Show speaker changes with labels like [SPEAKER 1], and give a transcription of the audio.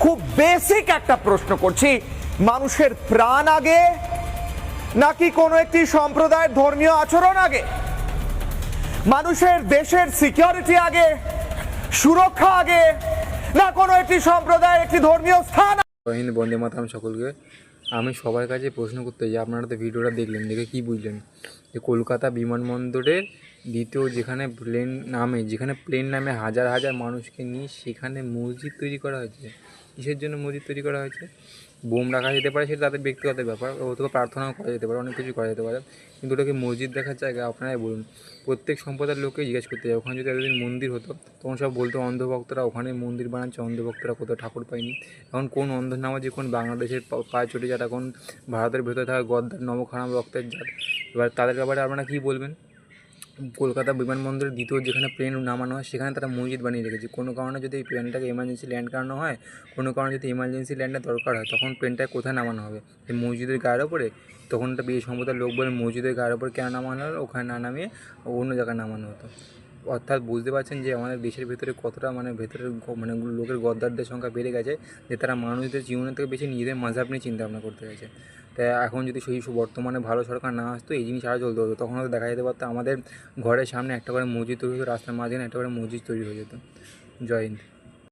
[SPEAKER 1] খুব বেসিক একটা প্রশ্ন করছি, মানুষের প্রাণ আগে নাকি কোনো একটি সম্প্রদায়ের ধর্মীয় আচরণ আগে? মানুষের দেশের সিকিউরিটি আগে, সুরক্ষা আগে, না কোনো একটি সম্প্রদায়ের একটি ধর্মীয় স্থান?
[SPEAKER 2] জয় হিন্দ, বন্দে মাতরম সকলকে। আমি সবার কাছে প্রশ্ন করতে চাই, আপনারা তো ভিডিওটা দেখলেন, দেখে কি বুঝলেন যে কলকাতা বিমানবন্দরের দ্বিতীয় যেখানে প্লেন নামে হাজার হাজার মানুষকে নিয়ে সেখানে মসজিদ তৈরি করা হয়েছে। কিসের জন্য মসজিদ তৈরি করা হয়েছে? বোম রাখা যেতে পারে, সেটা তাদের ব্যক্তিগত ব্যাপার, ওদেরকে প্রার্থনাও করা যেতে পারে, অনেক কিছু করা যেতে পারে, কিন্তু ওটাকে মসজিদ দেখার জায়গা আপনারাই বলুন। প্রত্যেক সম্প্রদায়ের লোককে জিজ্ঞেস করতে যায়, ওখানে যদি এতদিন মন্দির হতো তখন সব বলতো অন্ধভক্তরা ওখানে মন্দির বানাচ্ছে, অন্ধভক্তরা কোথাও ঠাকুর পায়নি। এখন কোন অন্ধ নামাজি, কোন বাংলাদেশের পায়ে চটে যাটা, কোন ভারতের ভেতরে থাকা গদ্দার নবখারাম রক্তের জাত, এবার তাদের ব্যাপারে আপনারা কী বলবেন? কলকাতা বিমানবন্দরের দ্বিতীয় যেখানে প্লেন নামানো হয় সেখানে তারা মসজিদ বানিয়ে রেখেছে। কোনো কারণে যদি এই প্লেনটাকে এমার্জেন্সি ল্যান্ড করানো হয়, কোনো কারণে যদি এমার্জেন্সি ল্যান্ডের দরকার হয়, তখন প্লেনটাকে কোথায় নামানো হবে? এই মসজিদের গায়ের ওপরে। তখন একটা বিয়ে সম্প্রদায়ের লোক বলে মসজিদের গায়ের ওপরে কেন নামানো হলো, ওখানে না নামিয়ে অন্য জায়গায় নামানো হতো। অর্থাৎ বুঝতে পারছেন যে আমাদের দেশের ভেতরে কতটা ভেতরের লোকের গদ্দারদের সংখ্যা বেড়ে গেছে, যে তারা মানুষদের জীবনের থেকে বেশি নিজেদের মাঝাব নিয়ে চিন্তাভাবনা করতে গেছে। তাই এখন যদি সেই বর্তমানে ভালো সরকার না আসতো, এই জিনিস আরও চলতে হতো। তখন হয়তো দেখা যেতে পারতো আমাদের ঘরের সামনে একটা করে মসজিদ তৈরি হতো, রাস্তার মাঝখানে একটা করে মসজিদ তৈরি হয়ে যেত। জয় হিন্দ।